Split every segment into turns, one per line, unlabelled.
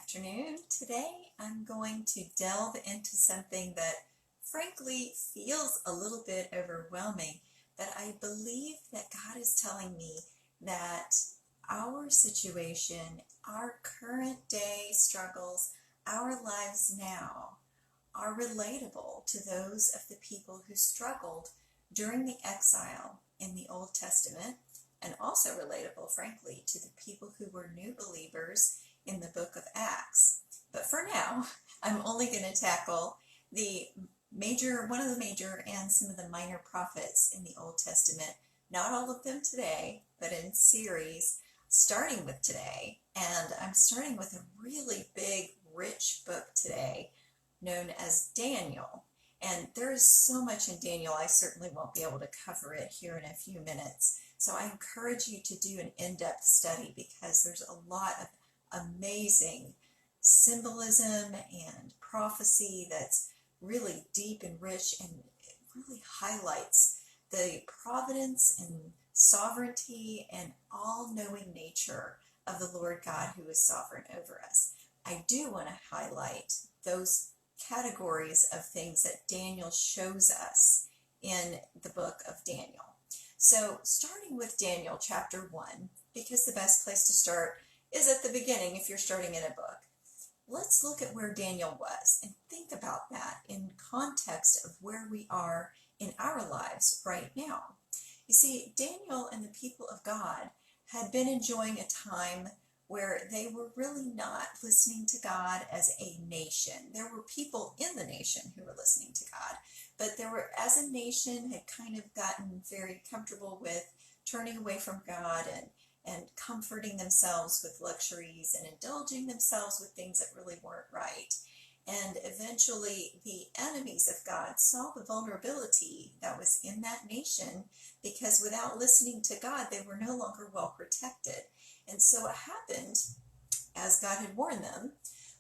afternoon. Today I'm going to delve into something that frankly feels a little bit overwhelming, but I believe that God is telling me that our situation, our current day struggles, our lives now are relatable to those of the people who struggled during the exile in the Old Testament, and also relatable, frankly, to the people who were new believers in the book of Acts. But for now, I'm only going to tackle one of the major and some of the minor prophets in the Old Testament. Not all of them today, but in series, starting with today. And I'm starting with a really big, rich book today known as Daniel. And there is so much in Daniel, I certainly won't be able to cover it here in a few minutes. So I encourage you to do an in-depth study because there's a lot of amazing symbolism and prophecy that's really deep and rich, and it really highlights the providence and sovereignty and all-knowing nature of the Lord God who is sovereign over us. I do want to highlight those categories of things that Daniel shows us in the book of Daniel. So starting with Daniel chapter 1, because the best place to start is at the beginning if you're starting in a book. Let's look at where Daniel was and think about that in context of where we are in our lives right now. You see, Daniel and the people of God had been enjoying a time where they were really not listening to God as a nation. There were people in the nation who were listening to God, but as a nation, had kind of gotten very comfortable with turning away from God and comforting themselves with luxuries and indulging themselves with things that really weren't right. And eventually the enemies of God saw the vulnerability that was in that nation, because without listening to God, they were no longer well protected. And so what happened, as God had warned them,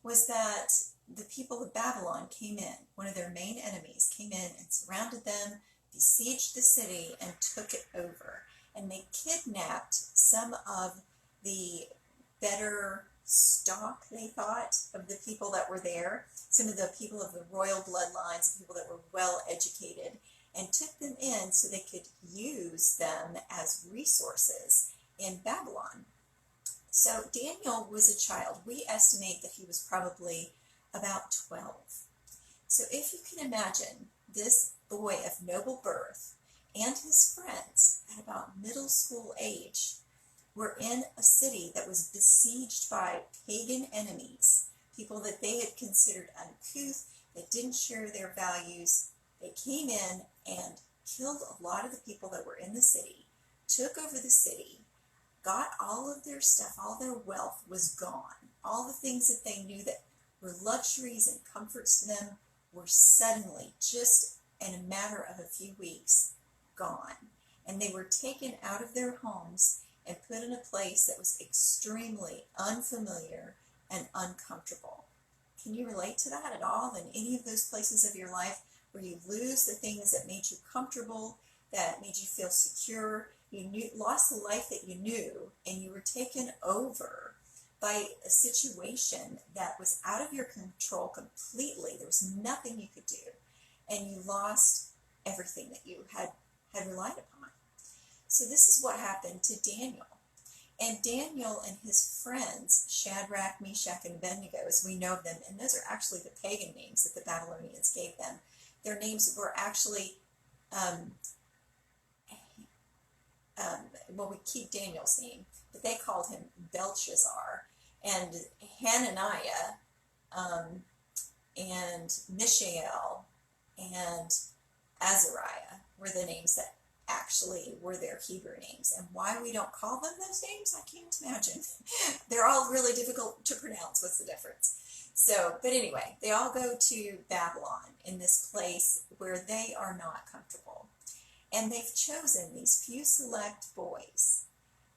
was that the people of Babylon came in. One of their main enemies came in and surrounded them, besieged the city, and took it over. And they kidnapped some of the better stock, they thought, of the people that were there, some of the people of the royal bloodlines, the people that were well educated, and took them in so they could use them as resources in Babylon. So Daniel was a child. We estimate that he was probably about 12. So if you can imagine this boy of noble birth and his friends at about middle school age were in a city that was besieged by pagan enemies, people that they had considered uncouth, that didn't share their values. They came in and killed a lot of the people that were in the city, took over the city, got all of their stuff, all their wealth was gone. All the things that they knew that were luxuries and comforts to them were suddenly, just in a matter of a few weeks, gone. And they were taken out of their homes and put in a place that was extremely unfamiliar and uncomfortable. Can you relate to that at all in any of those places of your life where you lose the things that made you comfortable, that made you feel secure? You lost the life that you knew, and you were taken over by a situation that was out of your control completely. There was nothing you could do, and you lost everything that you had relied upon. So this is what happened to Daniel. And Daniel and his friends, Shadrach, Meshach, and Abednego, as we know of them, and those are actually the pagan names that the Babylonians gave them. Their names were actually, we keep Daniel's name, but they called him Belshazzar, and Hananiah, and Mishael, and Azariah were the names that actually were their Hebrew names. And why we don't call them those names, I can't imagine. They're all really difficult to pronounce. What's the difference? So, but anyway, they all go to Babylon, in this place where they are not comfortable. And they've chosen these few select boys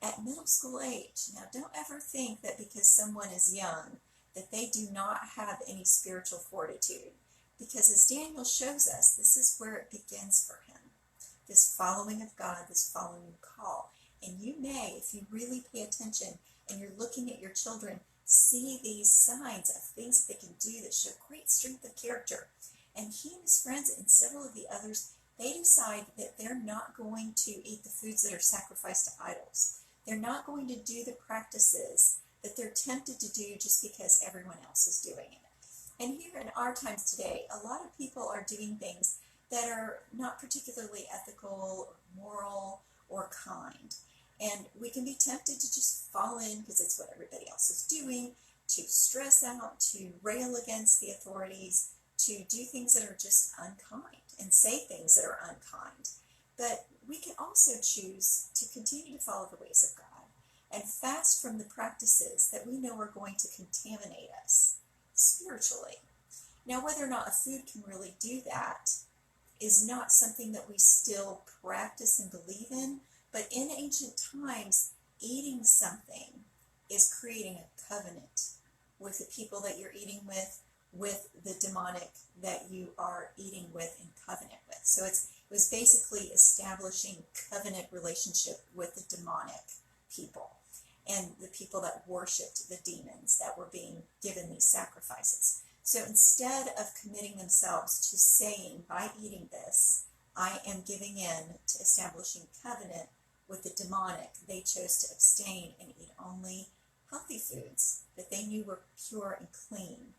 at middle school age. Now, don't ever think that because someone is young that they do not have any spiritual fortitude. Because as Daniel shows us, this is where it begins for him. This following of God, this following call. And you may, if you really pay attention and you're looking at your children, see these signs of things that they can do that show great strength of character. And he and his friends and several of the others, they decide that they're not going to eat the foods that are sacrificed to idols. They're not going to do the practices that they're tempted to do just because everyone else is doing it. And here in our times today, a lot of people are doing things that are not particularly ethical or moral or kind. And we can be tempted to just fall in because it's what everybody else is doing, to stress out, to rail against the authorities, to do things that are just unkind and say things that are unkind. But we can also choose to continue to follow the ways of God and fast from the practices that we know are going to contaminate us spiritually. Now, whether or not a food can really do that is not something that we still practice and believe in, but in ancient times, eating something is creating a covenant with the people that you're eating with the demonic that you are eating with and covenant with. So it was basically establishing covenant relationship with the demonic people and the people that worshipped the demons that were being given these sacrifices. So instead of committing themselves to saying, by eating this, I am giving in to establishing covenant with the demonic, they chose to abstain and eat only healthy foods that they knew were pure and clean.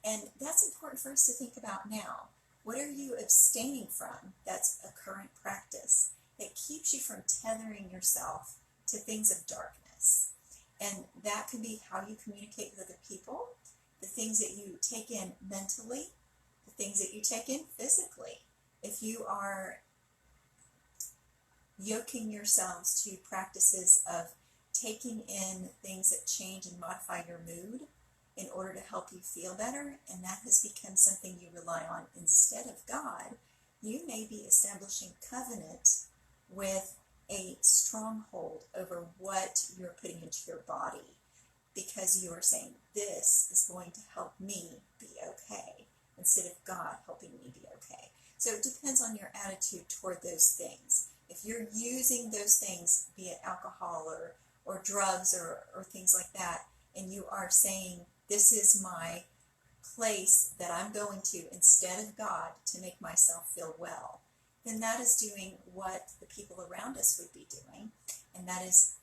And that's important for us to think about now. What are you abstaining from that's a current practice that keeps you from tethering yourself to things of darkness? And that can be how you communicate with other people, the things that you take in mentally, the things that you take in physically. If you are yoking yourselves to practices of taking in things that change and modify your mood in order to help you feel better, and that has become something you rely on instead of God, you may be establishing covenant with a stronghold over what you're putting into your body, because you are saying, this is going to help me be okay, instead of God helping me be okay. So it depends on your attitude toward those things. If you're using those things, be it alcohol or drugs or things like that, and you are saying, this is my place that I'm going to instead of God to make myself feel well, then that is doing what the people around us would be doing, and that is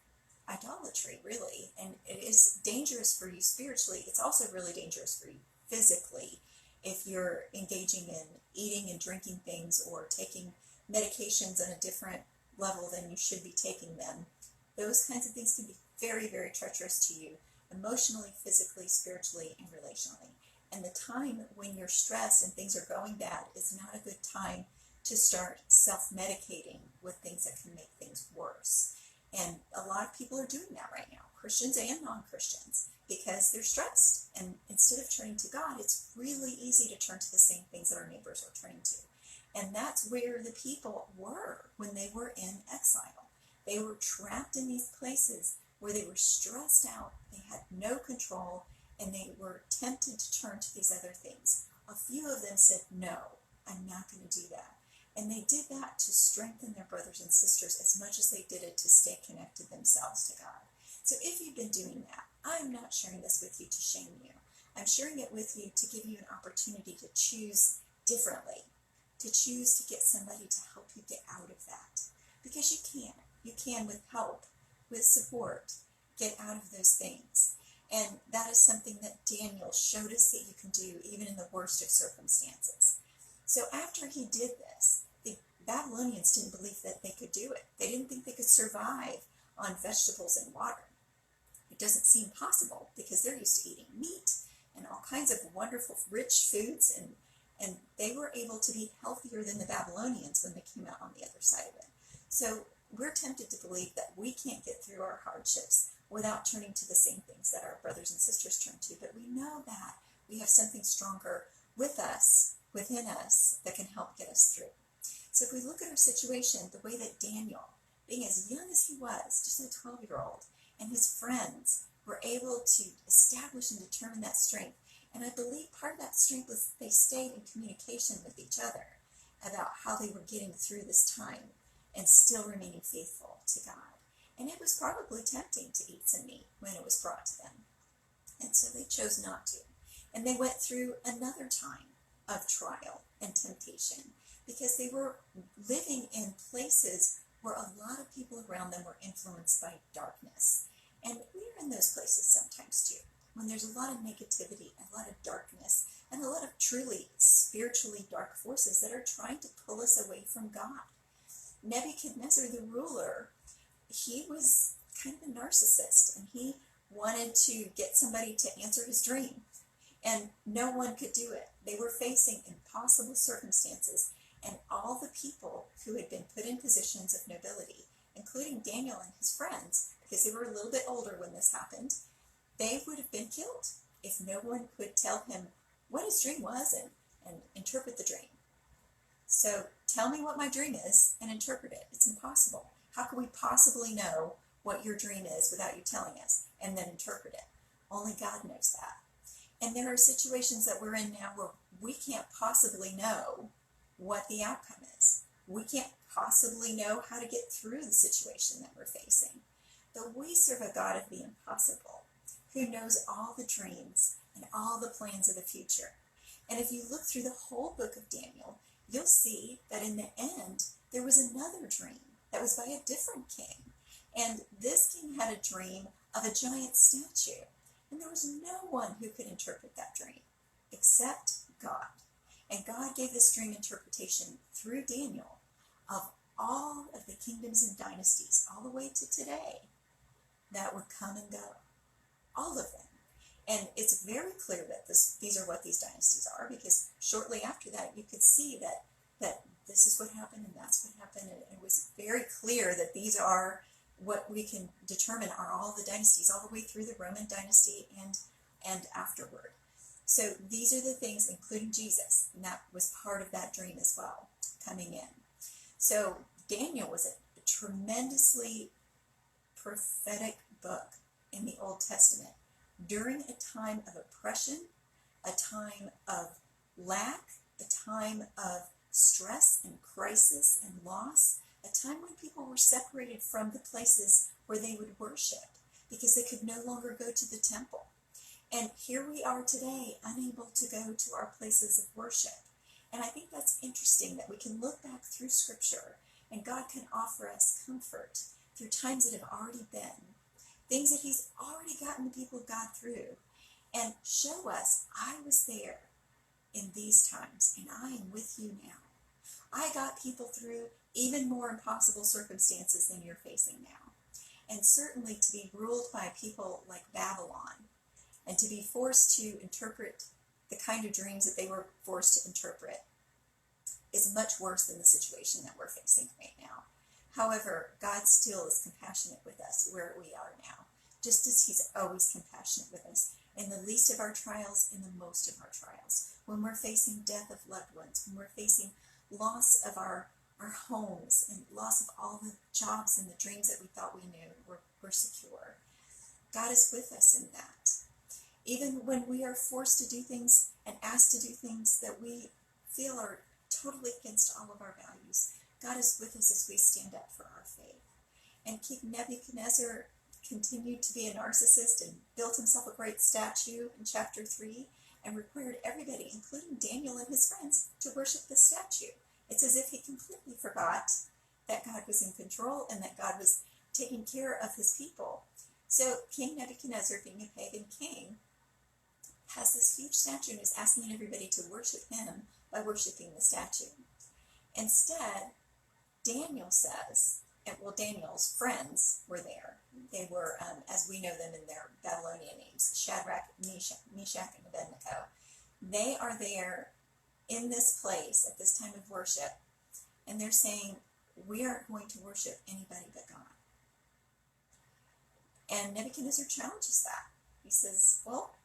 idolatry, really. And it is dangerous for you spiritually. It's also really dangerous for you physically if you're engaging in eating and drinking things or taking medications on a different level than you should be taking them. Those kinds of things can be very, very treacherous to you emotionally, physically, spiritually, and relationally. And the time when you're stressed and things are going bad is not a good time to start self-medicating with things that can make things worse. And a lot of people are doing that right now, Christians and non-Christians, because they're stressed. And instead of turning to God, it's really easy to turn to the same things that our neighbors are turning to. And that's where the people were when they were in exile. They were trapped in these places where they were stressed out, they had no control, and they were tempted to turn to these other things. A few of them said, no, I'm not going to do that. And they did that to strengthen their brothers and sisters as much as they did it to stay connected themselves to God. So if you've been doing that, I'm not sharing this with you to shame you. I'm sharing it with you to give you an opportunity to choose differently, to choose to get somebody to help you get out of that. Because you can. You can, with help, with support, get out of those things. And that is something that Daniel showed us that you can do even in the worst of circumstances. So after he did this, the Babylonians didn't believe that they could do it. They didn't think they could survive on vegetables and water. It doesn't seem possible because they're used to eating meat and all kinds of wonderful, rich foods, and they were able to be healthier than the Babylonians when they came out on the other side of it. So we're tempted to believe that we can't get through our hardships without turning to the same things that our brothers and sisters turn to, but we know that we have something stronger with us, within us, that can help get us through. So if we look at our situation, the way that Daniel, being as young as he was, just a 12-year-old, and his friends were able to establish and determine that strength. And I believe part of that strength was they stayed in communication with each other about how they were getting through this time and still remaining faithful to God. And it was probably tempting to eat some meat when it was brought to them. And so they chose not to. And they went through another time of trial and temptation because they were living in places where a lot of people around them were influenced by darkness. And we're in those places sometimes too, when there's a lot of negativity, a lot of darkness, and a lot of truly spiritually dark forces that are trying to pull us away from God. Nebuchadnezzar, the ruler, he was kind of a narcissist, and he wanted to get somebody to answer his dream, and no one could do it. They were facing impossible circumstances, and all the people who had been put in positions of nobility, including Daniel and his friends, because they were a little bit older when this happened, they would have been killed if no one could tell him what his dream was and interpret the dream. So tell me what my dream is and interpret it. It's impossible. How can we possibly know what your dream is without you telling us and then interpret it? Only God knows that. And there are situations that we're in now where we can't possibly know what the outcome is. We can't possibly know how to get through the situation that we're facing. But we serve a God of the impossible, who knows all the dreams and all the plans of the future. And if you look through the whole book of Daniel, you'll see that in the end, there was another dream that was by a different king. And this king had a dream of a giant statue. And there was no one who could interpret that dream except God. And God gave this dream interpretation through Daniel of all of the kingdoms and dynasties, all the way to today, that would come and go. All of them. And it's very clear that these are what these dynasties are, because shortly after that, you could see that this is what happened and that's what happened. And it was very clear that these are what we can determine are all the dynasties, all the way through the Roman dynasty and afterward. So these are the things, including Jesus, and that was part of that dream as well, coming in. So Daniel was a tremendously prophetic book in the Old Testament during a time of oppression, a time of lack, a time of stress and crisis and loss, a time when people were separated from the places where they would worship because they could no longer go to the temple. And here we are today, unable to go to our places of worship. And I think that's interesting that we can look back through Scripture and God can offer us comfort through times that have already been, things that He's already gotten the people of God through, and show us, I was there in these times and I am with you now. I got people through even more impossible circumstances than you're facing now. And certainly to be ruled by people like Babylon and to be forced to interpret the kind of dreams that they were forced to interpret is much worse than the situation that we're facing right now. However, God still is compassionate with us where we are now, just as He's always compassionate with us in the least of our trials, in the most of our trials. When we're facing death of loved ones, when we're facing loss of our homes and loss of all the jobs and the dreams that we thought we knew were secure. God is with us in that. Even when we are forced to do things and asked to do things that we feel are totally against all of our values, God is with us as we stand up for our faith. And King Nebuchadnezzar continued to be a narcissist and built himself a great statue in chapter 3 and required everybody, including Daniel and his friends, to worship the statue. It's as if he completely forgot that God was in control and that God was taking care of his people. So King Nebuchadnezzar, being a pagan king, has this huge statue and is asking everybody to worship him by worshiping the statue. Instead, Daniel says, well, Daniel's friends were there. They were, as we know them in their Babylonian names, Shadrach, Meshach, and Abednego. They are there in this place at this time of worship, and they're saying, we aren't going to worship anybody but God. And Nebuchadnezzar challenges that. He says, well,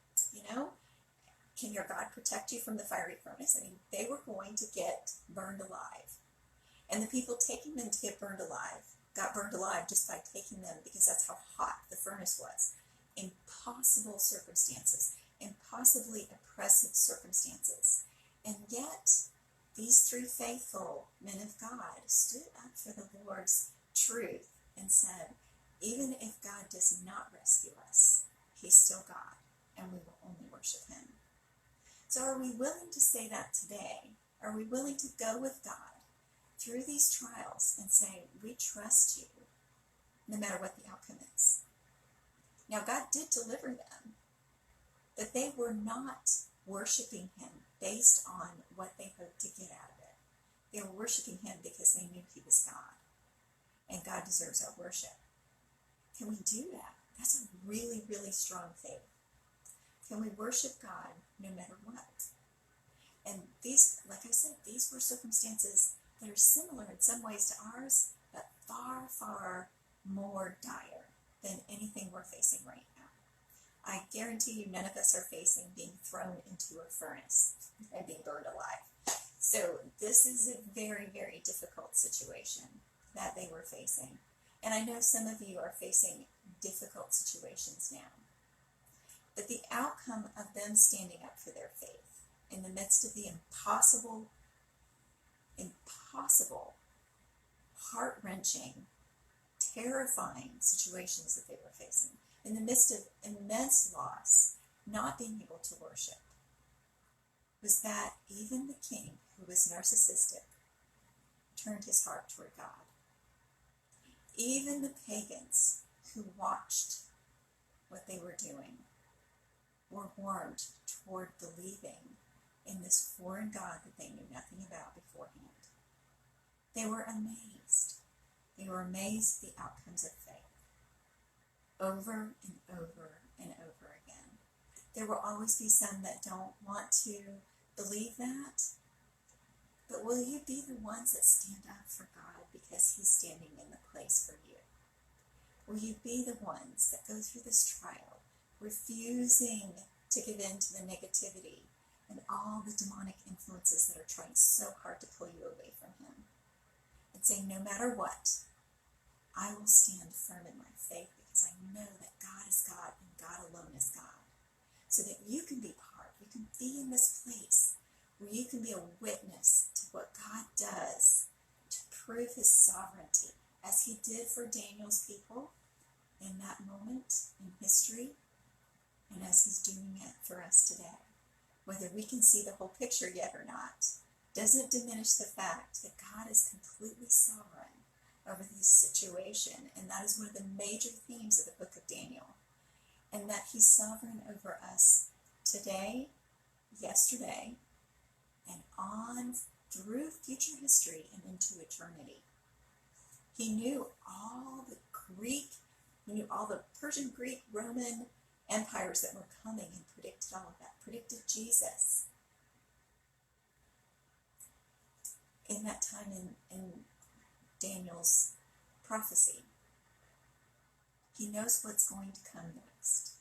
can your God protect you from the fiery furnace? I mean, they were going to get burned alive. And the people taking them to get burned alive got burned alive just by taking them, because that's how hot the furnace was. Impossible circumstances, impossibly oppressive circumstances. And yet, these three faithful men of God stood up for the Lord's truth and said, even if God does not rescue us, He's still God. and we will only worship him. So are we willing to say that today? Are we willing to go with God through these trials and say, we trust you, no matter what the outcome is? Now, God did deliver them, but they were not worshiping him based on what they hoped to get out of it. They were worshiping him because they knew he was God, and God deserves our worship. Can we do that? That's a really, really strong faith. Can we worship God no matter what? And these, like I said, these were circumstances that are similar in some ways to ours, but far, far more dire than anything we're facing right now. I guarantee you none of us are facing being thrown into a furnace and being burned alive. So this is a very, very difficult situation that they were facing. And I know some of you are facing difficult situations now. But the outcome of them standing up for their faith in the midst of the impossible, heart-wrenching, terrifying situations that they were facing, in the midst of immense loss, not being able to worship, was that even the king, who was narcissistic, turned his heart toward God. Even the pagans who watched what they were doing were warmed toward believing in this foreign God that they knew nothing about beforehand. They were amazed. They were amazed at the outcomes of faith. Over and over and over again. There will always be some that don't want to believe that. But will you be the ones that stand up for God because he's standing in the place for you? Will you be the ones that go through this trial, refusing to give in to the negativity and all the demonic influences that are trying so hard to pull you away from him? And saying, no matter what, I will stand firm in my faith because I know that God is God and God alone is God. So that you can be part, you can be in this place where you can be a witness to what God does to prove his sovereignty, as he did for Daniel's people in that moment in history, and as he's doing it for us today. Whether we can see the whole picture yet or not, doesn't diminish the fact that God is completely sovereign over this situation, and that is one of the major themes of the book of Daniel, and that he's sovereign over us today, yesterday, and on through future history and into eternity. He knew all the Persian, Greek, Roman empires that were coming and predicted all of that, predicted Jesus. In that time in Daniel's prophecy, he knows what's going to come next.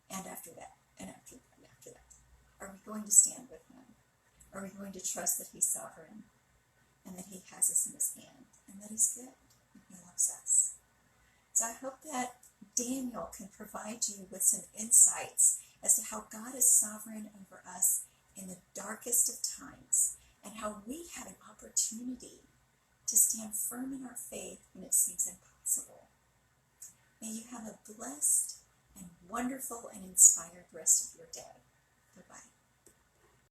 And after that, and after that, and after that. Are we going to stand with him? Are we going to trust that he's sovereign and that he has us in his hand and that he's good and he loves us? So I hope that Daniel can provide you with some insights as to how God is sovereign over us in the darkest of times and how we have an opportunity to stand firm in our faith when it seems impossible. May you have a blessed and wonderful and inspired rest of your day. Bye-bye.